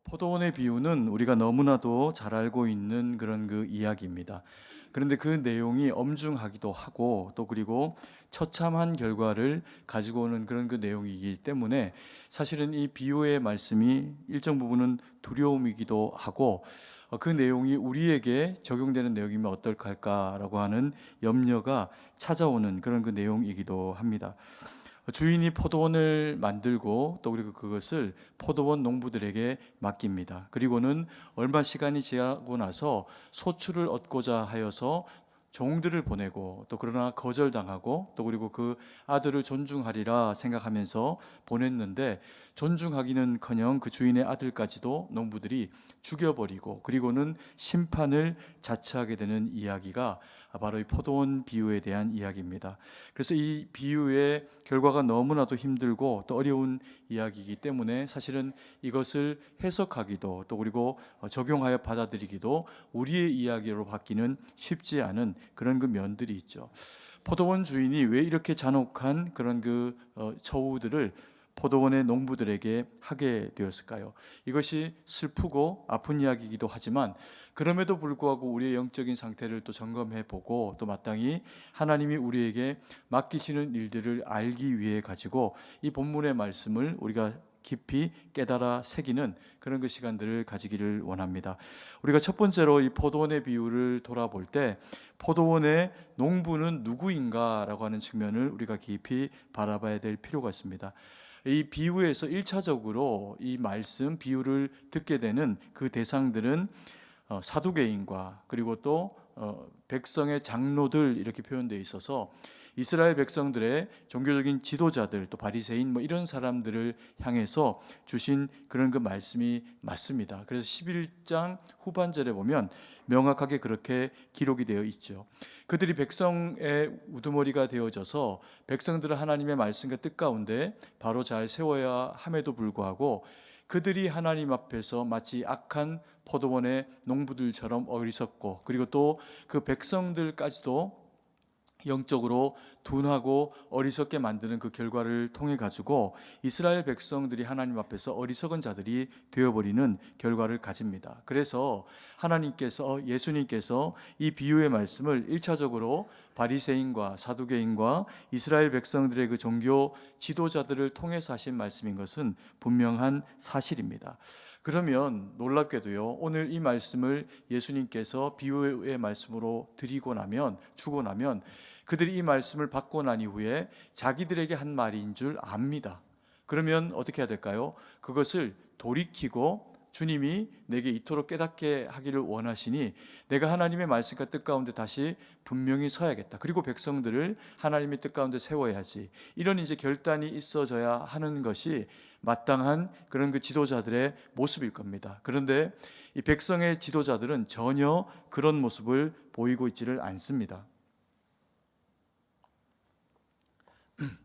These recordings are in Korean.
포도원의 비유는 우리가 너무나도 잘 알고 있는 그런 그 이야기입니다. 그런데 그 내용이 엄중하기도 하고 또 그리고 처참한 결과를 가지고 오는 그런 그 내용이기 때문에 사실은 이 비유의 말씀이 일정 부분은 두려움이기도 하고 그 내용이 우리에게 적용되는 내용이면 어떨까라고 하는 염려가 찾아오는 그런 그 내용이기도 합니다. 주인이 포도원을 만들고 또 그리고 그것을 포도원 농부들에게 맡깁니다. 그리고는 얼마 시간이 지나고 나서 소출을 얻고자 하여서 종들을 보내고 또 그러나 거절당하고 또 그리고 그 아들을 존중하리라 생각하면서 보냈는데 존중하기는커녕 그 주인의 아들까지도 농부들이 죽여버리고 그리고는 심판을 자처하게 되는 이야기가 바로 이 포도원 비유에 대한 이야기입니다. 그래서 이 비유의 결과가 너무나도 힘들고 또 어려운 이야기이기 때문에 사실은 이것을 해석하기도 또 그리고 적용하여 받아들이기도 우리의 이야기로 받기는 쉽지 않은 그런 그 면들이 있죠. 포도원 주인이 왜 이렇게 잔혹한 그런 그 처우들을 포도원의 농부들에게 하게 되었을까요? 이것이 슬프고 아픈 이야기이기도 하지만 그럼에도 불구하고 우리의 영적인 상태를 또 점검해 보고 또 마땅히 하나님이 우리에게 맡기시는 일들을 알기 위해 가지고 이 본문의 말씀을 우리가 깊이 깨달아 새기는 그런 그 시간들을 가지기를 원합니다. 우리가 첫 번째로 이 포도원의 비유를 돌아볼 때 포도원의 농부는 누구인가라고 하는 측면을 우리가 깊이 바라봐야 될 필요가 있습니다. 이 비유에서 1차적으로 이 말씀 비유를 듣게 되는 그 대상들은 사두개인과 그리고 또 백성의 장로들 이렇게 표현되어 있어서 이스라엘 백성들의 종교적인 지도자들 또 바리새인 이런 사람들을 향해서 주신 그런 그 말씀이 맞습니다. 그래서 11장 후반절에 보면 명확하게 그렇게 기록이 되어 있죠. 그들이 백성의 우두머리가 되어져서 백성들을 하나님의 말씀과 뜻 가운데 바로 잘 세워야 함에도 불구하고 그들이 하나님 앞에서 마치 악한 포도원의 농부들처럼 어리석고 그리고 또 그 백성들까지도 영적으로 둔하고 어리석게 만드는 그 결과를 통해 가지고 이스라엘 백성들이 하나님 앞에서 어리석은 자들이 되어버리는 결과를 가집니다. 그래서 하나님께서 예수님께서 이 비유의 말씀을 1차적으로 바리새인과 사두개인과 이스라엘 백성들의 그 종교 지도자들을 통해서 하신 말씀인 것은 분명한 사실입니다. 그러면 놀랍게도요, 오늘 이 말씀을 예수님께서 비유의 말씀으로 주고 나면 그들이 이 말씀을 받고 난 이후에 자기들에게 한 말인 줄 압니다. 그러면 어떻게 해야 될까요? 그것을 돌이키고 주님이 내게 이토록 깨닫게 하기를 원하시니 내가 하나님의 말씀과 뜻 가운데 다시 분명히 서야겠다. 그리고 백성들을 하나님의 뜻 가운데 세워야지. 이런 이제 결단이 있어져야 하는 것이 마땅한 그런 그 지도자들의 모습일 겁니다. 그런데 이 백성의 지도자들은 전혀 그런 모습을 보이고 있지를 않습니다.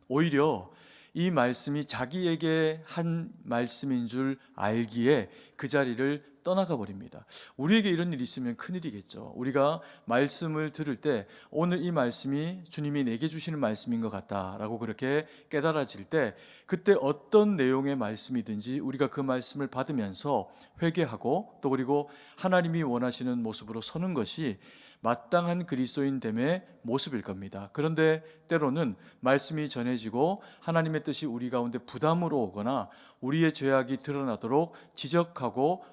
오히려 이 말씀이 자기에게 한 말씀인 줄 알기에 그 자리를 떠나가 버립니다. 우리에게 이런 일이 있으면 큰일이겠죠. 우리가 말씀을 들을 때 오늘 이 말씀이 주님이 내게 주시는 말씀인 것 같다라고 그렇게 깨달아질 때 그때 어떤 내용의 말씀이든지 우리가 그 말씀을 받으면서 회개하고 또 그리고 하나님이 원하시는 모습으로 서는 것이 마땅한 그리스도인됨의 모습일 겁니다. 그런데 때로는 말씀이 전해지고 하나님의 뜻이 우리 가운데 부담으로 오거나 우리의 죄악이 드러나도록 지적하고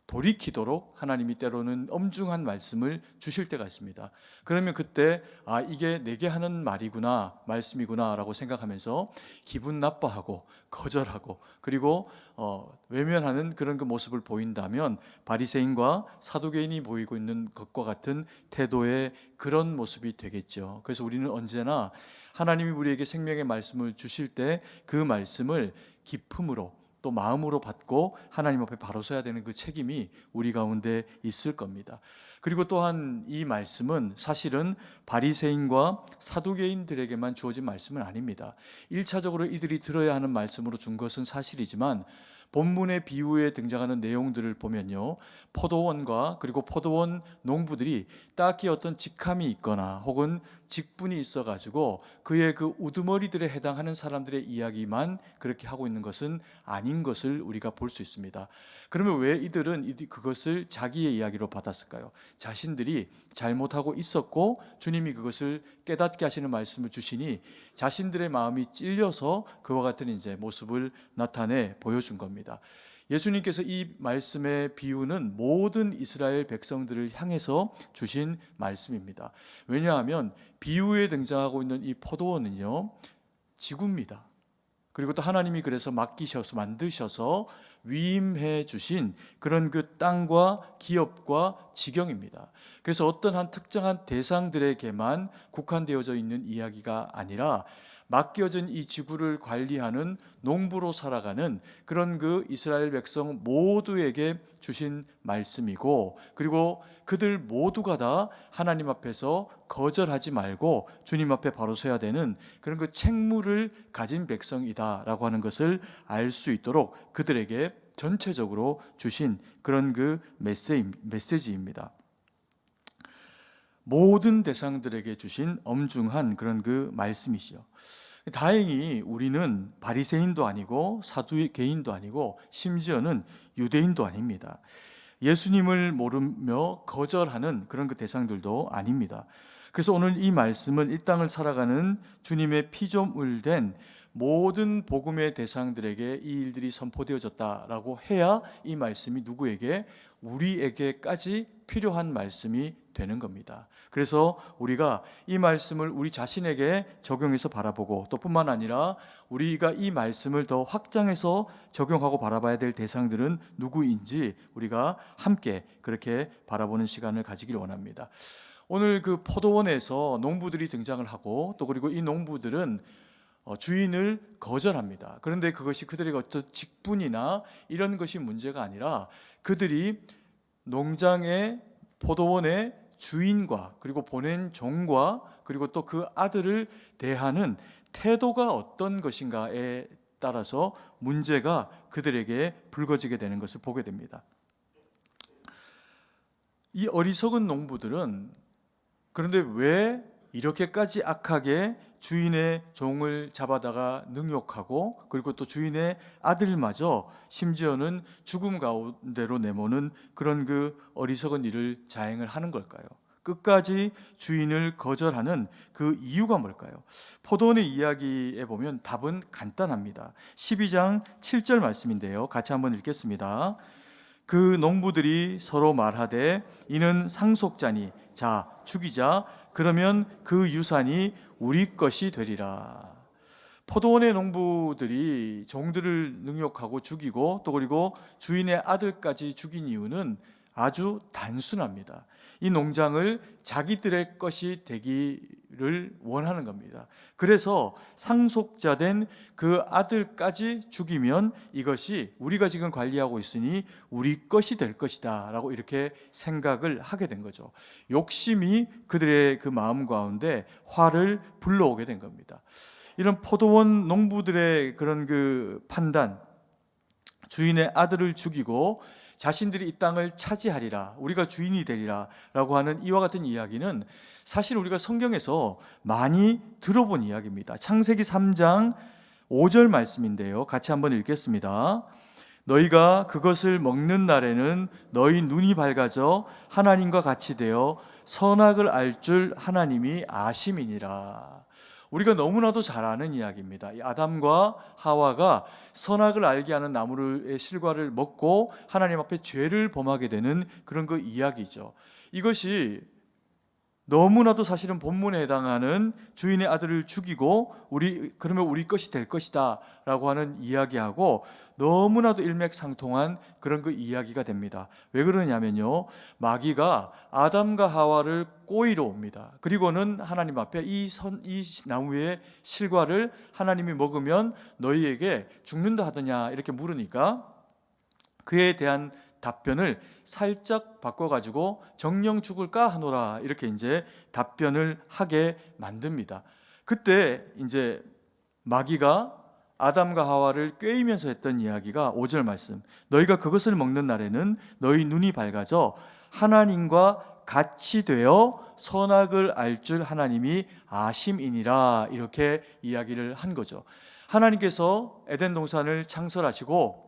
돌이키도록 하나님이 때로는 엄중한 말씀을 주실 때가 있습니다. 그러면 그때 이게 내게 하는 말이구나, 말씀이구나 라고 생각하면서 기분 나빠하고 거절하고 그리고 외면하는 그런 그 모습을 보인다면 바리새인과 사두개인이 보이고 있는 것과 같은 태도의 그런 모습이 되겠죠. 그래서 우리는 언제나 하나님이 우리에게 생명의 말씀을 주실 때 그 말씀을 기쁨으로 또 마음으로 받고 하나님 앞에 바로 서야 되는 그 책임이 우리 가운데 있을 겁니다. 그리고 또한 이 말씀은 사실은 바리새인과 사두개인들에게만 주어진 말씀은 아닙니다. 1차적으로 이들이 들어야 하는 말씀으로 준 것은 사실이지만 본문의 비유에 등장하는 내용들을 보면요, 포도원과 그리고 포도원 농부들이 딱히 어떤 직함이 있거나 혹은 직분이 있어가지고 그의 그 우두머리들에 해당하는 사람들의 이야기만 그렇게 하고 있는 것은 아닌 것을 우리가 볼 수 있습니다. 그러면 왜 이들은 그것을 자기의 이야기로 받았을까요? 자신들이 잘못하고 있었고 주님이 그것을 깨닫게 하시는 말씀을 주시니 자신들의 마음이 찔려서 그와 같은 이제 모습을 나타내 보여준 겁니다. 예수님께서 이 말씀의 비유는 모든 이스라엘 백성들을 향해서 주신 말씀입니다. 왜냐하면 비유에 등장하고 있는 이 포도원은요, 지구입니다. 그리고 또 하나님이 그래서 맡기셔서 만드셔서 위임해 주신 그런 그 땅과 기업과 지경입니다. 그래서 어떤 한 특정한 대상들에게만 국한되어져 있는 이야기가 아니라 맡겨진 이 지구를 관리하는 농부로 살아가는 그런 그 이스라엘 백성 모두에게 주신 말씀이고, 그리고 그들 모두가 다 하나님 앞에서 거절하지 말고 주님 앞에 바로 서야 되는 그런 그 책무를 가진 백성이다라고 하는 것을 알 수 있도록 그들에게 전체적으로 주신 그런 그 메시지입니다. 모든 대상들에게 주신 엄중한 그런 그 말씀이시죠. 다행히 우리는 바리새인도 아니고 사두개인도 아니고 심지어는 유대인도 아닙니다. 예수님을 모르며 거절하는 그런 그 대상들도 아닙니다. 그래서 오늘 이 말씀은 이 땅을 살아가는 주님의 피조물 된 모든 복음의 대상들에게 이 일들이 선포되어졌다라고 해야 이 말씀이 누구에게? 우리에게까지 필요한 말씀이 되는 겁니다. 그래서 우리가 이 말씀을 우리 자신에게 적용해서 바라보고, 또 뿐만 아니라 우리가 이 말씀을 더 확장해서 적용하고 바라봐야 될 대상들은 누구인지 우리가 함께 그렇게 바라보는 시간을 가지길 원합니다. 오늘 그 포도원에서 농부들이 등장을 하고, 또 그리고 이 농부들은 주인을 거절합니다. 그런데 그것이 그들에게 어떤 직분이나 이런 것이 문제가 아니라 그들이 농장의 포도원의 주인과 그리고 보낸 종과 그리고 또 그 아들을 대하는 태도가 어떤 것인가에 따라서 문제가 그들에게 불거지게 되는 것을 보게 됩니다. 이 어리석은 농부들은 그런데 왜 이렇게까지 악하게 주인의 종을 잡아다가 능욕하고, 그리고 또 주인의 아들마저 심지어는 죽음 가운데로 내모는 그런 그 어리석은 일을 자행을 하는 걸까요? 끝까지 주인을 거절하는 그 이유가 뭘까요? 포도원의 이야기에 보면 답은 간단합니다. 12장 7절 말씀인데요, 같이 한번 읽겠습니다. 그 농부들이 서로 말하되 이는 상속자니 자 죽이자, 그러면 그 유산이 우리 것이 되리라. 포도원의 농부들이 종들을 능욕하고 죽이고, 또 그리고 주인의 아들까지 죽인 이유는 아주 단순합니다. 이 농장을 자기들의 것이 되기를 원하는 겁니다. 그래서 상속자된 그 아들까지 죽이면 이것이 우리가 지금 관리하고 있으니 우리 것이 될 것이다 라고 이렇게 생각을 하게 된 거죠. 욕심이 그들의 그 마음 가운데 화를 불러오게 된 겁니다. 이런 포도원 농부들의 그런 그 판단, 주인의 아들을 죽이고 자신들이 이 땅을 차지하리라, 우리가 주인이 되리라 라고 하는 이와 같은 이야기는 사실 우리가 성경에서 많이 들어본 이야기입니다. 창세기 3장 5절 말씀인데요, 같이 한번 읽겠습니다. 너희가 그것을 먹는 날에는 너희 눈이 밝아져 하나님과 같이 되어 선악을 알 줄 하나님이 아심이니라. 우리가 너무나도 잘 아는 이야기입니다. 아담과 하와가 선악을 알게 하는 나무의 실과를 먹고 하나님 앞에 죄를 범하게 되는 그런 그 이야기죠. 이것이 너무나도 사실은 본문에 해당하는 주인의 아들을 죽이고 그러면 우리 것이 될 것이다 라고 하는 이야기하고 너무나도 일맥상통한 그런 그 이야기가 됩니다. 왜 그러냐면요, 마귀가 아담과 하와를 꼬이러 옵니다. 그리고는 하나님 앞에 이 나무의 실과를 하나님이 먹으면 너희에게 죽는다 하더냐 이렇게 물으니까 그에 대한 답변을 살짝 바꿔가지고 정령 죽을까 하노라 이렇게 이제 답변을 하게 만듭니다. 그때 이제 마귀가 아담과 하와를 꾀이면서 했던 이야기가 5절 말씀, 너희가 그것을 먹는 날에는 너희 눈이 밝아져 하나님과 같이 되어 선악을 알 줄 하나님이 아심이니라, 이렇게 이야기를 한 거죠. 하나님께서 에덴 동산을 창설하시고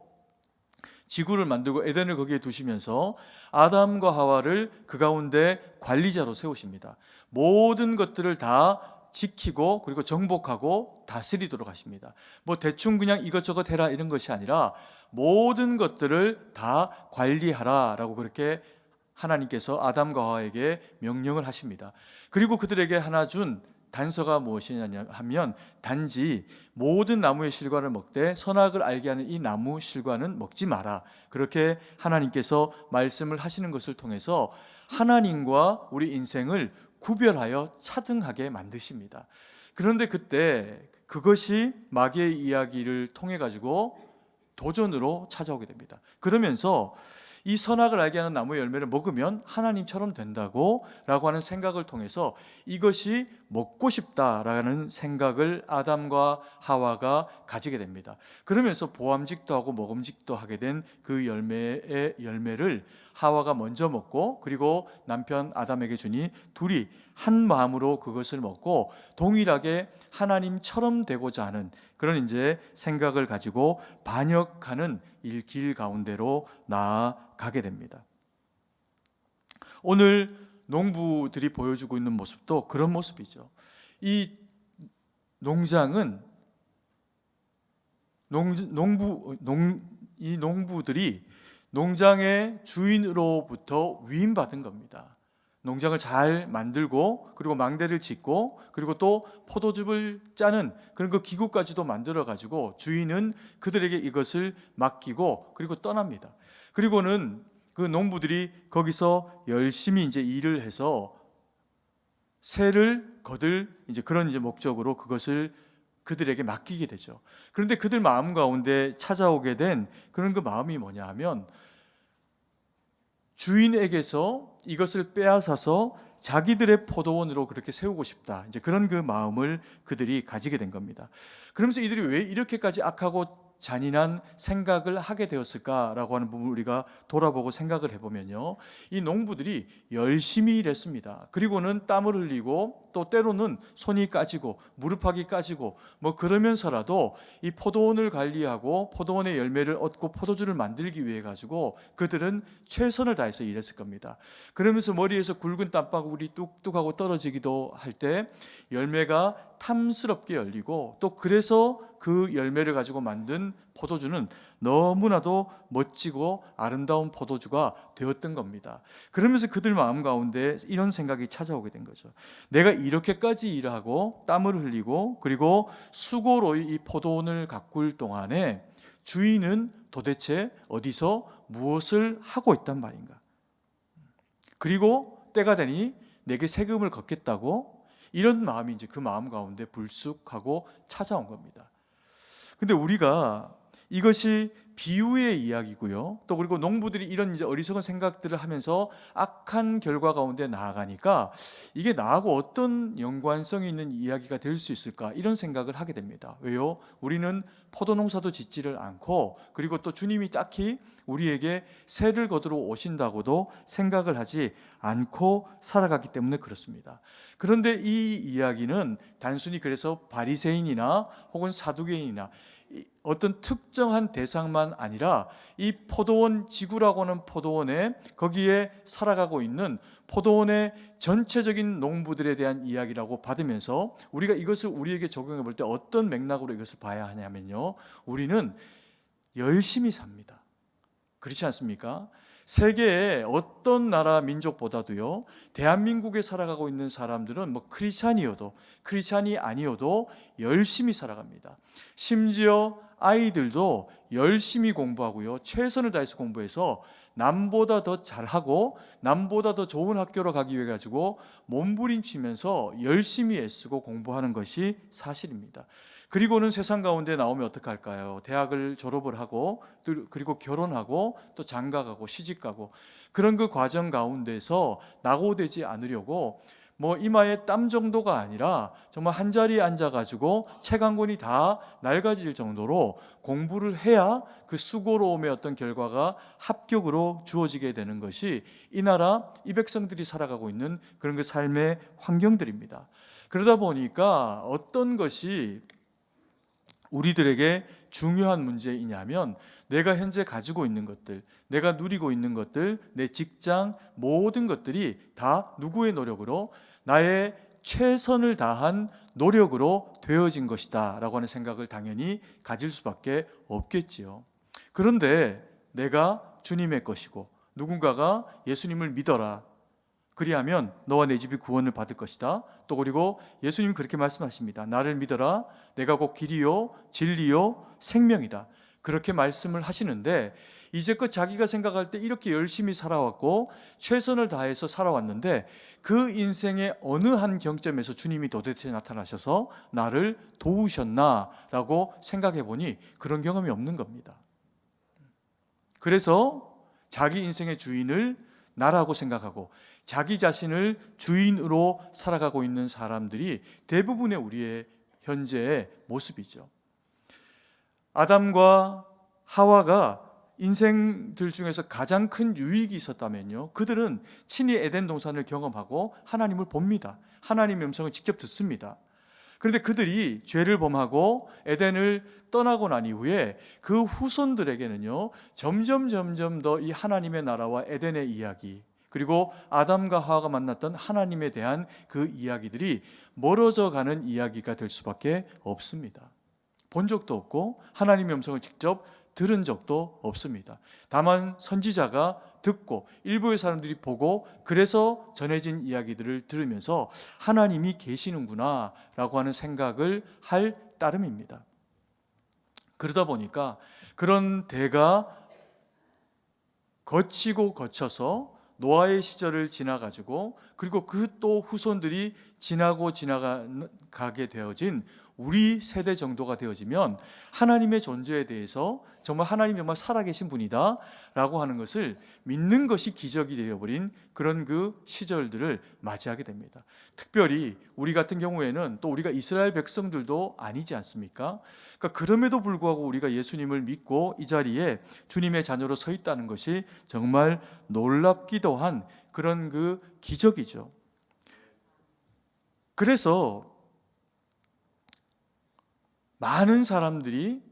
지구를 만들고 에덴을 거기에 두시면서 아담과 하와를 그 가운데 관리자로 세우십니다. 모든 것들을 다 지키고 그리고 정복하고 다스리도록 하십니다. 뭐 대충 그냥 이것저것 해라 이런 것이 아니라 모든 것들을 다 관리하라라고 그렇게 하나님께서 아담과 하와에게 명령을 하십니다. 그리고 그들에게 하나 준 단서가 무엇이냐 하면 단지 모든 나무의 실과를 먹되 선악을 알게 하는 이 나무 실과는 먹지 마라, 그렇게 하나님께서 말씀을 하시는 것을 통해서 하나님과 우리 인생을 구별하여 차등하게 만드십니다. 그런데 그때 그것이 마귀의 이야기를 통해 가지고 도전으로 찾아오게 됩니다. 그러면서 이 선악을 알게 하는 나무의 열매를 먹으면 하나님처럼 된다고 라고 하는 생각을 통해서 이것이 먹고 싶다라는 생각을 아담과 하와가 가지게 됩니다. 그러면서 보암직도 하고 먹음직도 하게 된 그 열매를 하와가 먼저 먹고 그리고 남편 아담에게 주니 둘이 한 마음으로 그것을 먹고 동일하게 하나님처럼 되고자 하는 그런 이제 생각을 가지고 반역하는 길 가운데로 나아가게 됩니다. 오늘 농부들이 보여주고 있는 모습도 그런 모습이죠. 이 농장은 이 농부들이 농장의 주인으로부터 위임받은 겁니다. 농장을 잘 만들고 그리고 망대를 짓고 그리고 또 포도즙을 짜는 그런 그 기구까지도 만들어 가지고 주인은 그들에게 이것을 맡기고 그리고 떠납니다. 그리고는 그 농부들이 거기서 열심히 이제 일을 해서 새를 거둘 이제 그런 이제 목적으로 그것을 그들에게 맡기게 되죠. 그런데 그들 마음 가운데 찾아오게 된 그런 그 마음이 뭐냐 하면 주인에게서 이것을 빼앗아서 자기들의 포도원으로 그렇게 세우고 싶다, 이제 그런 그 마음을 그들이 가지게 된 겁니다. 그러면서 이들이 왜 이렇게까지 악하고 잔인한 생각을 하게 되었을까라고 하는 부분을 우리가 돌아보고 생각을 해보면요, 이 농부들이 열심히 일했습니다. 그리고는 땀을 흘리고 또 때로는 손이 까지고 무릎팍이 까지고 뭐 그러면서라도 이 포도원을 관리하고 포도원의 열매를 얻고 포도주를 만들기 위해 가지고 그들은 최선을 다해서 일했을 겁니다. 그러면서 머리에서 굵은 땀방울이 뚝뚝하고 떨어지기도 할 때 열매가 탐스럽게 열리고 또 그래서 그 열매를 가지고 만든 포도주는 너무나도 멋지고 아름다운 포도주가 되었던 겁니다. 그러면서 그들 마음 가운데 이런 생각이 찾아오게 된 거죠. 내가 이렇게까지 일하고 땀을 흘리고 그리고 수고로 이 포도원을 가꿀 동안에 주인은 도대체 어디서 무엇을 하고 있단 말인가? 그리고 때가 되니 내게 세금을 걷겠다고, 이런 마음이 이제 그 마음 가운데 불쑥하고 찾아온 겁니다. 근데 우리가 이것이 비유의 이야기고요. 또 그리고 농부들이 이런 이제 어리석은 생각들을 하면서 악한 결과 가운데 나아가니까 이게 나하고 어떤 연관성이 있는 이야기가 될 수 있을까, 이런 생각을 하게 됩니다. 왜요? 우리는 포도농사도 짓지를 않고 그리고 또 주님이 딱히 우리에게 새를 거두러 오신다고도 생각을 하지 않고 살아갔기 때문에 그렇습니다. 그런데 이 이야기는 단순히 그래서 바리새인이나 혹은 사두개인이나 어떤 특정한 대상만 아니라 이 포도원 지구라고 하는 포도원에 거기에 살아가고 있는 포도원의 전체적인 농부들에 대한 이야기라고 받으면서 우리가 이것을 우리에게 적용해 볼 때 어떤 맥락으로 이것을 봐야 하냐면요, 우리는 열심히 삽니다. 그렇지 않습니까? 세계의 어떤 나라 민족보다도요, 대한민국에 살아가고 있는 사람들은 뭐 크리스찬이 아니어도 열심히 살아갑니다. 심지어 아이들도 열심히 공부하고요, 최선을 다해서 공부해서 남보다 더 잘하고 남보다 더 좋은 학교로 가기 위해 가지고 몸부림치면서 열심히 애쓰고 공부하는 것이 사실입니다. 그리고는 세상 가운데 나오면 어떡할까요? 대학을 졸업을 하고 그리고 결혼하고 또 장가가고 시집가고 그런 그 과정 가운데서 낙오되지 않으려고 뭐 이마에 땀 정도가 아니라 정말 한 자리에 앉아가지고 책 한 권이 다 낡아질 정도로 공부를 해야 그 수고로움의 어떤 결과가 합격으로 주어지게 되는 것이 이 나라 이 백성들이 살아가고 있는 그런 그 삶의 환경들입니다. 그러다 보니까 어떤 것이 우리들에게 중요한 문제이냐면 내가 현재 가지고 있는 것들, 내가 누리고 있는 것들, 내 직장, 모든 것들이 다 누구의 노력으로, 나의 최선을 다한 노력으로 되어진 것이다 라고 하는 생각을 당연히 가질 수밖에 없겠지요. 그런데 내가 주님의 것이고 누군가가 예수님을 믿어라, 그리하면 너와 내 집이 구원을 받을 것이다. 또 그리고 예수님이 그렇게 말씀하십니다. 나를 믿어라. 내가 곧 길이요 진리요 생명이다. 그렇게 말씀을 하시는데 이제껏 자기가 생각할 때 이렇게 열심히 살아왔고 최선을 다해서 살아왔는데 그 인생의 어느 한 경점에서 주님이 도대체 나타나셔서 나를 도우셨나라고 생각해 보니 그런 경험이 없는 겁니다. 그래서 자기 인생의 주인을 나라고 생각하고 자기 자신을 주인으로 살아가고 있는 사람들이 대부분의 우리의 현재의 모습이죠. 아담과 하와가 인생들 중에서 가장 큰 유익이 있었다면요, 그들은 친히 에덴 동산을 경험하고 하나님을 봅니다. 하나님의 음성을 직접 듣습니다. 그런데 그들이 죄를 범하고 에덴을 떠나고 난 이후에 그 후손들에게는요, 점점 더 이 하나님의 나라와 에덴의 이야기, 그리고 아담과 하와가 만났던 하나님에 대한 그 이야기들이 멀어져 가는 이야기가 될 수밖에 없습니다. 본 적도 없고 하나님의 음성을 직접 들은 적도 없습니다. 다만 선지자가 듣고 일부의 사람들이 보고 그래서 전해진 이야기들을 들으면서 하나님이 계시는구나 라고 하는 생각을 할 따름입니다. 그러다 보니까 그런 때가 거치고 거쳐서 노아의 시절을 지나가지고 그리고 그 또 후손들이 지나가게 되어진 우리 세대 정도가 되어지면 하나님의 존재에 대해서 정말 하나님이 정말 살아계신 분이다 라고 하는 것을 믿는 것이 기적이 되어버린 그런 그 시절들을 맞이하게 됩니다. 특별히 우리 같은 경우에는 또 우리가 이스라엘 백성들도 아니지 않습니까? 그러니까 그럼에도 불구하고 우리가 예수님을 믿고 이 자리에 주님의 자녀로 서 있다는 것이 정말 놀랍기도 한 그런 그 기적이죠. 그래서 많은 사람들이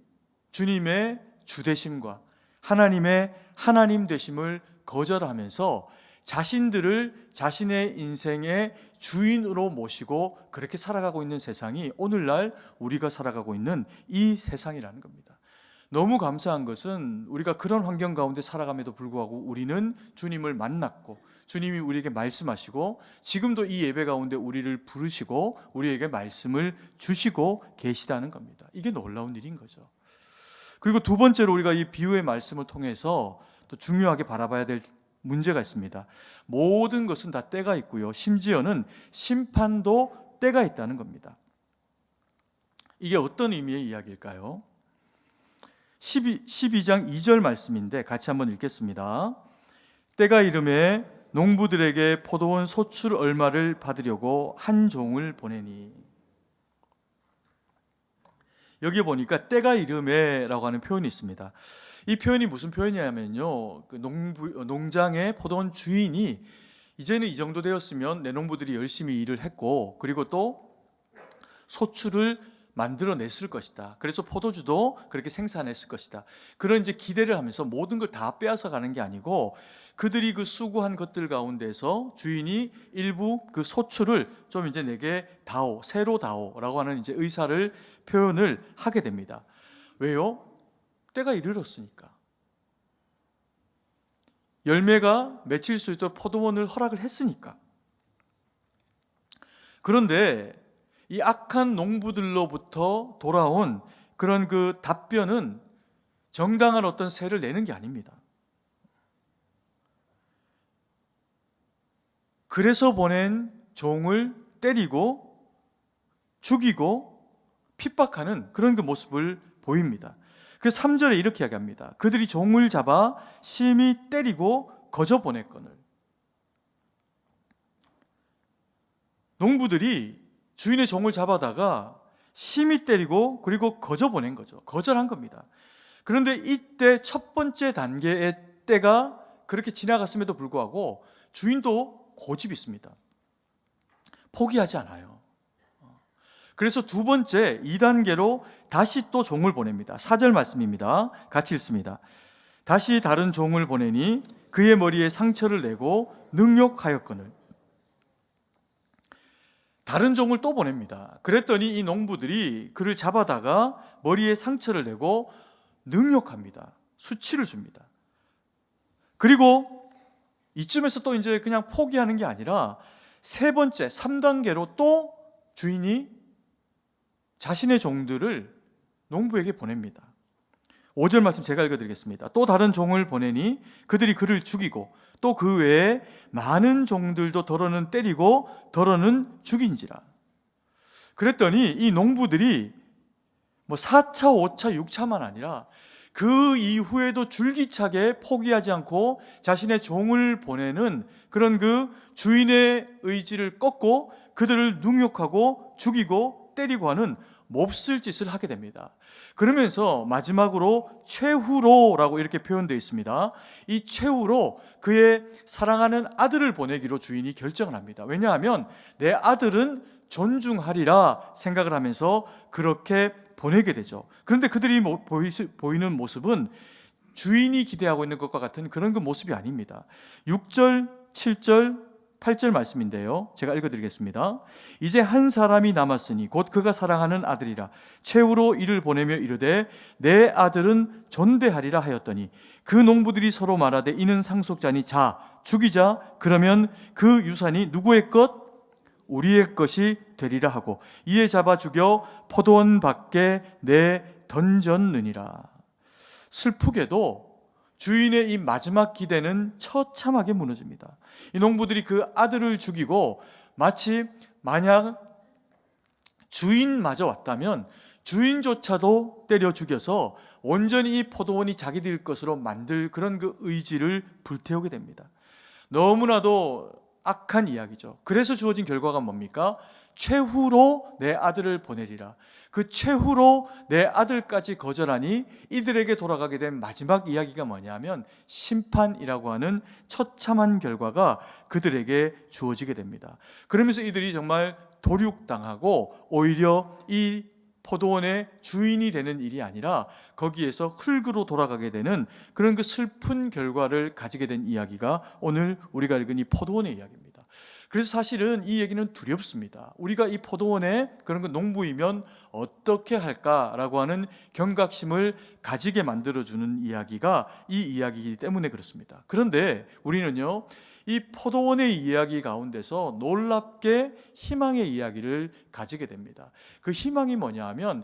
주님의 주되심과 하나님의 하나님 되심을 거절하면서 자신들을 자신의 인생의 주인으로 모시고 그렇게 살아가고 있는 세상이 오늘날 우리가 살아가고 있는 이 세상이라는 겁니다. 너무 감사한 것은 우리가 그런 환경 가운데 살아감에도 불구하고 우리는 주님을 만났고 주님이 우리에게 말씀하시고 지금도 이 예배 가운데 우리를 부르시고 우리에게 말씀을 주시고 계시다는 겁니다. 이게 놀라운 일인 거죠. 그리고 두 번째로 우리가 이 비유의 말씀을 통해서 또 중요하게 바라봐야 될 문제가 있습니다. 모든 것은 다 때가 있고요, 심지어는 심판도 때가 있다는 겁니다. 이게 어떤 의미의 이야기일까요? 12장 2절 말씀인데 같이 한번 읽겠습니다. 때가 이르매 농부들에게 포도원 소출 얼마를 받으려고 한 종을 보내니. 여기 보니까 때가 이르매라고 하는 표현이 있습니다. 이 표현이 무슨 표현이냐면요, 그 농장의 포도원 주인이 이제는 이 정도 되었으면 내 농부들이 열심히 일을 했고 그리고 또 소출을 만들어냈을 것이다. 그래서 포도주도 그렇게 생산했을 것이다. 그런 이제 기대를 하면서 모든 걸 다 빼앗아 가는 게 아니고 그들이 그 수고한 것들 가운데서 주인이 일부 그 소출을 좀 이제 내게 다오, 새로 다오라고 하는 이제 의사를 표현을 하게 됩니다. 왜요? 때가 이르렀으니까. 열매가 맺힐 수 있도록 포도원을 허락을 했으니까. 그런데 이 악한 농부들로부터 돌아온 그런 그 답변은 정당한 어떤 세를 내는 게 아닙니다. 그래서 보낸 종을 때리고 죽이고 핍박하는 그런 그 모습을 보입니다. 그래서 3절에 이렇게 이야기합니다. 그들이 종을 잡아 심히 때리고 거저 보냈거늘. 농부들이 주인의 종을 잡아다가 심히 때리고 그리고 거저 보낸 거죠. 거절한 겁니다. 그런데 이때 첫 번째 단계의 때가 그렇게 지나갔음에도 불구하고 주인도 고집이 있습니다. 포기하지 않아요. 그래서 두 번째 2단계로 다시 또 종을 보냅니다. 4절 말씀입니다. 같이 읽습니다. 다시 다른 종을 보내니 그의 머리에 상처를 내고 능욕하였거늘. 다른 종을 또 보냅니다. 그랬더니 이 농부들이 그를 잡아다가 머리에 상처를 내고 능욕합니다. 수치를 줍니다. 그리고 이쯤에서 또 이제 그냥 포기하는 게 아니라 세 번째 3단계로 또 주인이 자신의 종들을 농부에게 보냅니다. 5절 말씀 제가 읽어드리겠습니다. 또 다른 종을 보내니 그들이 그를 죽이고 또 그 외에 많은 종들도 더러는 때리고 더러는 죽인지라. 그랬더니 이 농부들이 4차, 5차, 6차만 아니라 그 이후에도 줄기차게 포기하지 않고 자신의 종을 보내는 그런 그 주인의 의지를 꺾고 그들을 능욕하고 죽이고 때리고 하는 몹쓸 짓을 하게 됩니다. 그러면서 마지막으로 최후로라고 이렇게 표현되어 있습니다. 이 최후로 그의 사랑하는 아들을 보내기로 주인이 결정을 합니다. 왜냐하면 내 아들은 존중하리라 생각을 하면서 그렇게 보내게 되죠. 그런데 그들이 보이는 모습은 주인이 기대하고 있는 것과 같은 그런 그 모습이 아닙니다. 6절, 7절, 8절 말씀인데요. 제가 읽어드리겠습니다. 이제 한 사람이 남았으니 곧 그가 사랑하는 아들이라 최후로 이를 보내며 이르되 내 아들은 존대하리라 하였더니 그 농부들이 서로 말하되 이는 상속자니 자 죽이자. 그러면 그 유산이 누구의 것? 우리의 것이 되리라 하고 이에 잡아 죽여 포도원 밖에 내 던졌느니라. 슬프게도 주인의 이 마지막 기대는 처참하게 무너집니다. 이 농부들이 그 아들을 죽이고 마치 만약 주인마저 왔다면 주인조차도 때려 죽여서 온전히 이 포도원이 자기들 것으로 만들 그런 그 의지를 불태우게 됩니다. 너무나도 악한 이야기죠. 그래서 주어진 결과가 뭡니까? 최후로 내 아들을 보내리라. 그 최후로 내 아들까지 거절하니 이들에게 돌아가게 된 마지막 이야기가 뭐냐면 심판이라고 하는 처참한 결과가 그들에게 주어지게 됩니다. 그러면서 이들이 정말 도륙당하고 오히려 이 포도원의 주인이 되는 일이 아니라 거기에서 흙으로 돌아가게 되는 그런 그 슬픈 결과를 가지게 된 이야기가 오늘 우리가 읽은 이 포도원의 이야기입니다. 그래서 사실은 이 얘기는 두렵습니다. 우리가 이 포도원에 그런 그 농부이면 어떻게 할까라고 하는 경각심을 가지게 만들어주는 이야기가 이 이야기이기 때문에 그렇습니다. 그런데 우리는요, 이 포도원의 이야기 가운데서 놀랍게 희망의 이야기를 가지게 됩니다. 그 희망이 뭐냐 하면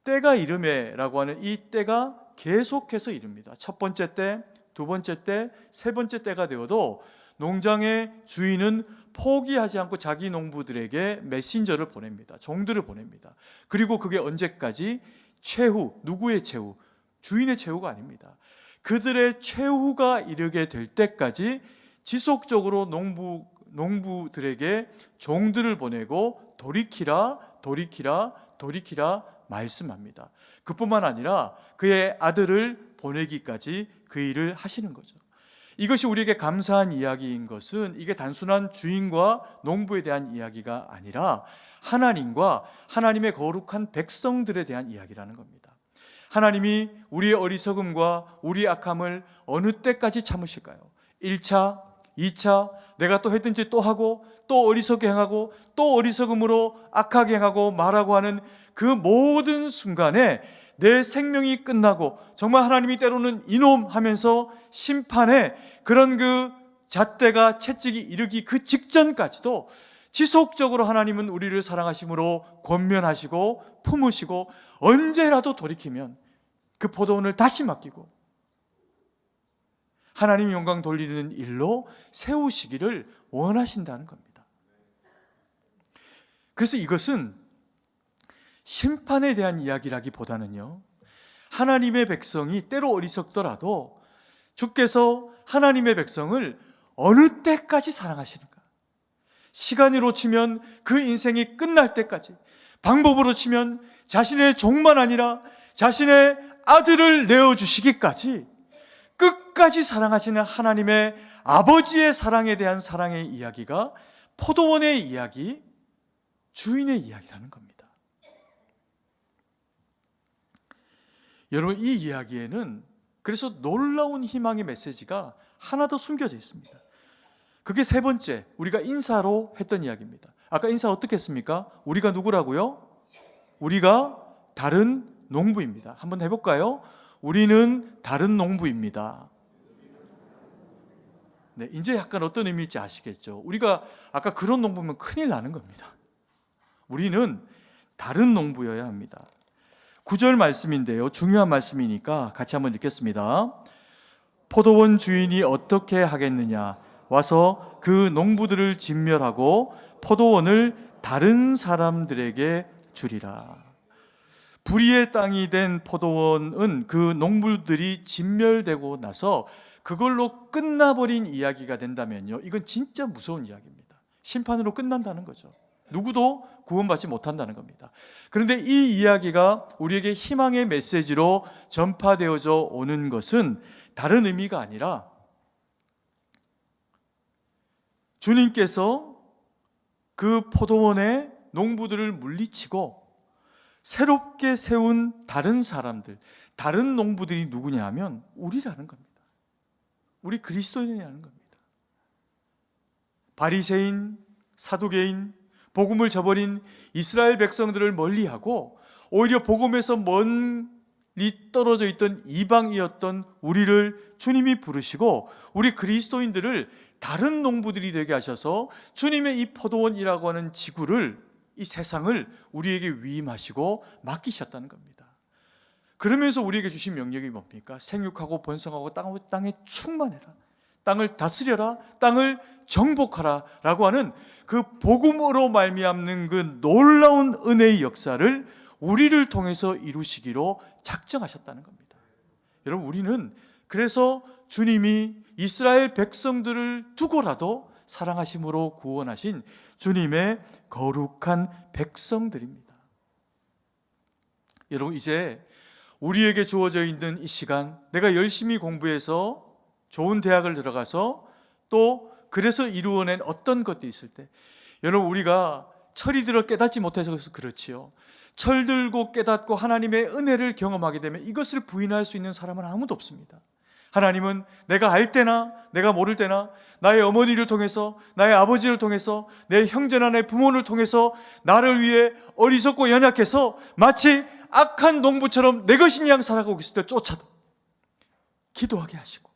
때가 이르매라고 하는 이 때가 계속해서 이릅니다. 첫 번째 때, 두 번째 때, 세 번째 때가 되어도 농장의 주인은 포기하지 않고 자기 농부들에게 메신저를 보냅니다. 종들을 보냅니다. 그리고 그게 언제까지? 최후, 누구의 최후? 주인의 최후가 아닙니다. 그들의 최후가 이르게 될 때까지 지속적으로 농부들에게 종들을 보내고 돌이키라, 돌이키라, 돌이키라 말씀합니다. 그뿐만 아니라 그의 아들을 보내기까지 그 일을 하시는 거죠. 이것이 우리에게 감사한 이야기인 것은 이게 단순한 주인과 농부에 대한 이야기가 아니라 하나님과 하나님의 거룩한 백성들에 대한 이야기라는 겁니다. 하나님이 우리의 어리석음과 우리의 악함을 어느 때까지 참으실까요? 1차, 2차, 내가 또 했든지 또 하고 또 어리석게 행하고 또 어리석음으로 악하게 행하고 말하고 하는 그 모든 순간에 내 생명이 끝나고 정말 하나님이 때로는 이놈 하면서 심판의 그런 그 잣대가 채찍이 이르기 그 직전까지도 지속적으로 하나님은 우리를 사랑하심으로 권면하시고 품으시고 언제라도 돌이키면 그 포도원을 다시 맡기고 하나님 영광 돌리는 일로 세우시기를 원하신다는 겁니다. 그래서 이것은 심판에 대한 이야기라기보다는요, 하나님의 백성이 때로 어리석더라도 주께서 하나님의 백성을 어느 때까지 사랑하시는가, 시간으로 치면 그 인생이 끝날 때까지, 방법으로 치면 자신의 종만 아니라 자신의 아들을 내어주시기까지 끝까지 사랑하시는 하나님의 아버지의 사랑에 대한 사랑의 이야기가 포도원의 이야기, 주인의 이야기라는 겁니다. 여러분, 이 이야기에는 그래서 놀라운 희망의 메시지가 하나 더 숨겨져 있습니다. 그게 세 번째, 우리가 인사로 했던 이야기입니다. 아까 인사 어떻게 했습니까? 우리가 누구라고요? 우리가 다른 농부입니다. 한번 해볼까요? 우리는 다른 농부입니다. 네, 이제 약간 어떤 의미일지 아시겠죠? 우리가 아까 그런 농부면 큰일 나는 겁니다. 우리는 다른 농부여야 합니다. 9절 말씀인데요, 중요한 말씀이니까 같이 한번 읽겠습니다. 포도원 주인이 어떻게 하겠느냐? 와서 그 농부들을 진멸하고 포도원을 다른 사람들에게 주리라. 불의의 땅이 된 포도원은 그 농부들이 진멸되고 나서 그걸로 끝나버린 이야기가 된다면요, 이건 진짜 무서운 이야기입니다. 심판으로 끝난다는 거죠. 누구도 구원받지 못한다는 겁니다. 그런데 이 이야기가 우리에게 희망의 메시지로 전파되어져 오는 것은 다른 의미가 아니라 주님께서 그 포도원의 농부들을 물리치고 새롭게 세운 다른 사람들, 다른 농부들이 누구냐 하면 우리라는 겁니다. 우리 그리스도인이라는 겁니다. 바리새인, 사두개인, 복음을 저버린 이스라엘 백성들을 멀리하고 오히려 복음에서 멀리 떨어져 있던 이방이었던 우리를 주님이 부르시고 우리 그리스도인들을 다른 농부들이 되게 하셔서 주님의 이 포도원이라고 하는 지구를, 이 세상을 우리에게 위임하시고 맡기셨다는 겁니다. 그러면서 우리에게 주신 명령이 뭡니까? 생육하고 번성하고 땅에 충만해라, 땅을 다스려라, 땅을 정복하라 라고 하는 그 복음으로 말미암는 그 놀라운 은혜의 역사를 우리를 통해서 이루시기로 작정하셨다는 겁니다. 여러분, 우리는 그래서 주님이 이스라엘 백성들을 두고라도 사랑하심으로 구원하신 주님의 거룩한 백성들입니다. 여러분, 이제 우리에게 주어져 있는 이 시간, 내가 열심히 공부해서 좋은 대학을 들어가서 또 그래서 이루어낸 어떤 것들이 있을 때, 여러분, 우리가 철이 들어 깨닫지 못해서 그렇지요. 철 들고 깨닫고 하나님의 은혜를 경험하게 되면 이것을 부인할 수 있는 사람은 아무도 없습니다. 하나님은 내가 알 때나 내가 모를 때나 나의 어머니를 통해서, 나의 아버지를 통해서, 내 형제나 내 부모를 통해서 나를 위해 어리석고 연약해서 마치 악한 농부처럼 내 것인 양 살아가고 있을 때 쫓아도 기도하게 하시고,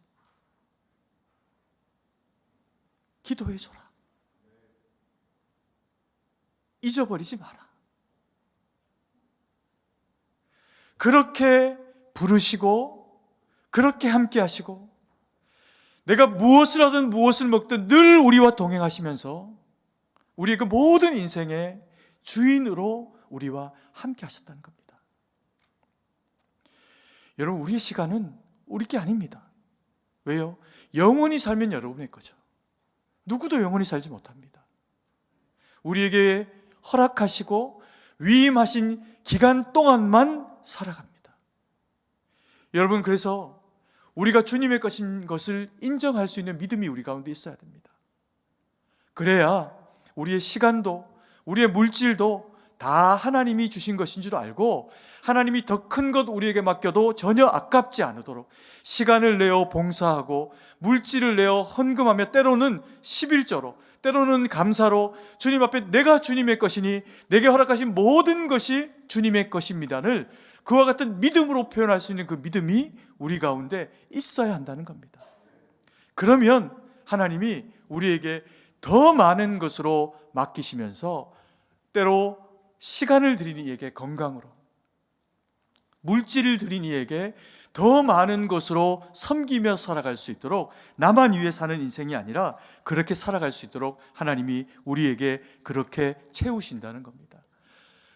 기도해줘라, 잊어버리지 마라, 그렇게 부르시고 그렇게 함께 하시고, 내가 무엇을 하든 무엇을 먹든 늘 우리와 동행하시면서 우리의 그 모든 인생의 주인으로 우리와 함께 하셨다는 겁니다. 여러분, 우리의 시간은 우리 게 아닙니다. 왜요? 영원히 살면 여러분의 거죠. 누구도 영원히 살지 못합니다. 우리에게 허락하시고 위임하신 기간 동안만 살아갑니다. 여러분, 그래서 우리가 주님의 것인 것을 인정할 수 있는 믿음이 우리 가운데 있어야 됩니다. 그래야 우리의 시간도 우리의 물질도 다 하나님이 주신 것인 줄 알고 하나님이 더 큰 것 우리에게 맡겨도 전혀 아깝지 않도록 시간을 내어 봉사하고 물질을 내어 헌금하며 때로는 11조로, 때로는 감사로 주님 앞에 내가 주님의 것이니 내게 허락하신 모든 것이 주님의 것입니다를 그와 같은 믿음으로 표현할 수 있는 그 믿음이 우리 가운데 있어야 한다는 겁니다. 그러면 하나님이 우리에게 더 많은 것으로 맡기시면서 때로 시간을 드린 이에게 건강으로, 물질을 드린 이에게 더 많은 것으로 섬기며 살아갈 수 있도록, 나만 위해 사는 인생이 아니라 그렇게 살아갈 수 있도록 하나님이 우리에게 그렇게 채우신다는 겁니다.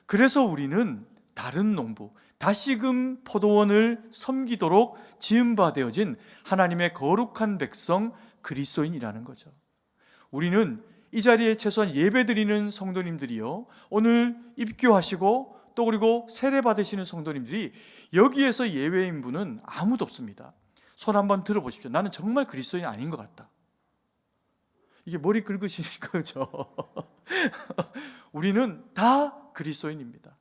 그래서 우리는 다른 농부, 다시금 포도원을 섬기도록 지음바 되어진 하나님의 거룩한 백성 그리스도인이라는 거죠. 우리는 이 자리에 최소한 예배드리는 성도님들이요, 오늘 입교하시고 또 그리고 세례 받으시는 성도님들이 여기에서 예외인 분은 아무도 없습니다. 손 한번 들어보십시오. 나는 정말 그리스도인이 아닌 것 같다. 이게 머리 긁으시는 거죠. 우리는 다 그리스도인입니다.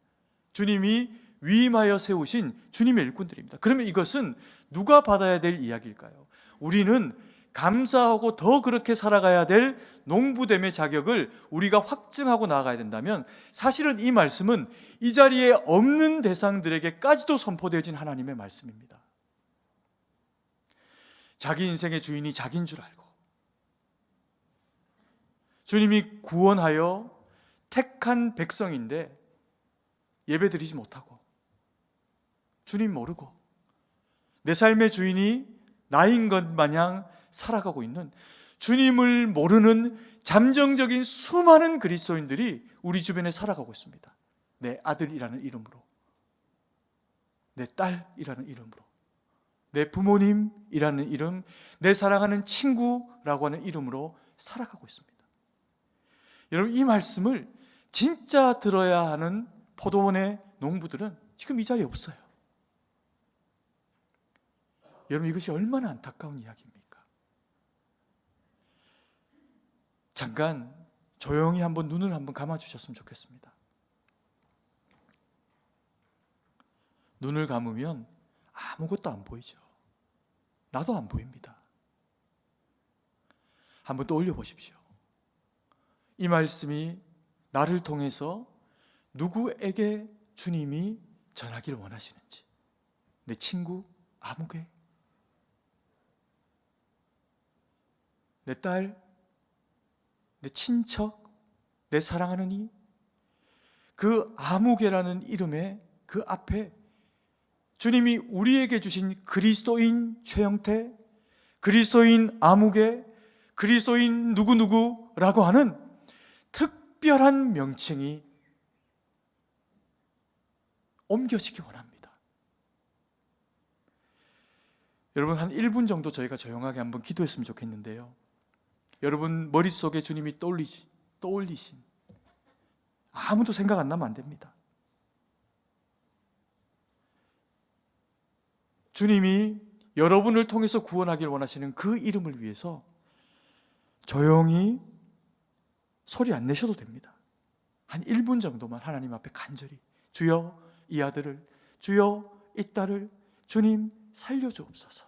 주님이 위임하여 세우신 주님의 일꾼들입니다. 그러면 이것은 누가 받아야 될 이야기일까요? 우리는 감사하고 더 그렇게 살아가야 될 농부됨의 자격을 우리가 확증하고 나아가야 된다면, 사실은 이 말씀은 이 자리에 없는 대상들에게까지도 선포되어진 하나님의 말씀입니다. 자기 인생의 주인이 자기인 줄 알고, 주님이 구원하여 택한 백성인데 예배드리지 못하고, 주님 모르고 내 삶의 주인이 나인 것 마냥 살아가고 있는, 주님을 모르는 잠정적인 수많은 그리스도인들이 우리 주변에 살아가고 있습니다. 내 아들이라는 이름으로, 내 딸이라는 이름으로, 내 부모님이라는 이름, 내 사랑하는 친구라고 하는 이름으로 살아가고 있습니다. 여러분, 이 말씀을 진짜 들어야 하는 포도원의 농부들은 지금 이 자리에 없어요. 여러분, 이것이 얼마나 안타까운 이야기입니까? 잠깐 조용히 한번 눈을 한번 감아주셨으면 좋겠습니다. 눈을 감으면 아무것도 안 보이죠. 나도 안 보입니다. 한번 떠올려 보십시오. 이 말씀이 나를 통해서 누구에게 주님이 전하기를 원하시는지, 내 친구 아무개, 내 딸, 내 친척, 내 사랑하는 이, 그 아무개라는 이름의 그 앞에 주님이 우리에게 주신 그리스도인 최영태, 그리스도인 아무개, 그리스도인 누구누구라고 하는 특별한 명칭이 옮겨지기 원합니다. 여러분, 한 1분 정도 저희가 조용하게 한번 기도했으면 좋겠는데요, 여러분 머릿속에 주님이 떠올리신, 아무도 생각 안 나면 안 됩니다. 주님이 여러분을 통해서 구원하기를 원하시는 그 이름을 위해서 조용히 소리 안 내셔도 됩니다. 한 1분 정도만 하나님 앞에 간절히, 주여 이 아들을, 주여 이 딸을 주님 살려주옵소서.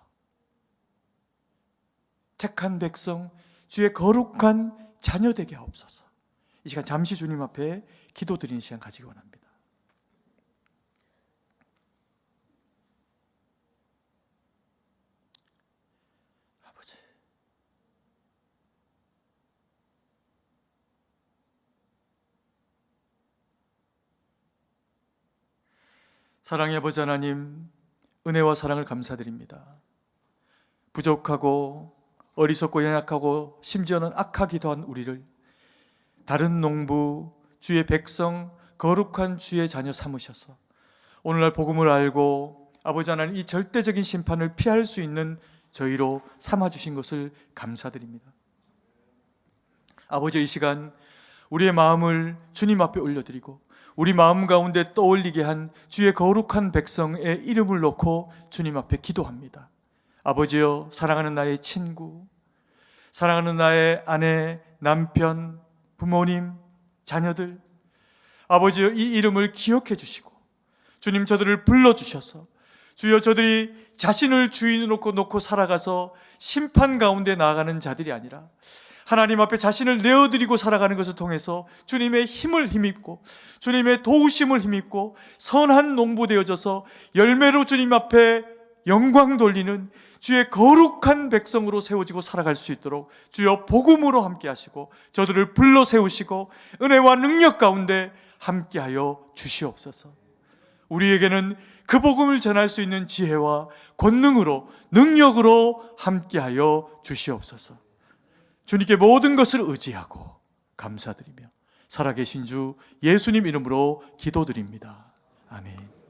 택한 백성, 주의 거룩한 자녀 되게 하옵소서. 이 시간 잠시 주님 앞에 기도드리는 시간 가지기 원합니다. 아버지, 사랑의 아버지 하나님, 은혜와 사랑을 감사드립니다. 부족하고 어리석고 연약하고 심지어는 악하기도 한 우리를 다른 농부, 주의 백성, 거룩한 주의 자녀 삼으셔서 오늘날 복음을 알고 아버지 하나님 이 절대적인 심판을 피할 수 있는 저희로 삼아주신 것을 감사드립니다. 아버지, 이 시간 우리의 마음을 주님 앞에 올려드리고 우리 마음 가운데 떠올리게 한 주의 거룩한 백성의 이름을 놓고 주님 앞에 기도합니다. 아버지여, 사랑하는 나의 친구, 사랑하는 나의 아내, 남편, 부모님, 자녀들, 아버지여, 이 이름을 기억해 주시고 주님 저들을 불러주셔서 주여, 저들이 자신을 주인으로 놓고 살아가서 심판 가운데 나아가는 자들이 아니라 하나님 앞에 자신을 내어드리고 살아가는 것을 통해서 주님의 힘을 힘입고 주님의 도우심을 힘입고 선한 농부 되어져서 열매로 주님 앞에 영광 돌리는 주의 거룩한 백성으로 세워지고 살아갈 수 있도록 주여 복음으로 함께 하시고 저들을 불러 세우시고 은혜와 능력 가운데 함께하여 주시옵소서. 우리에게는 그 복음을 전할 수 있는 지혜와 권능으로, 능력으로 함께하여 주시옵소서. 주님께 모든 것을 의지하고 감사드리며 살아계신 주 예수님 이름으로 기도드립니다. 아멘.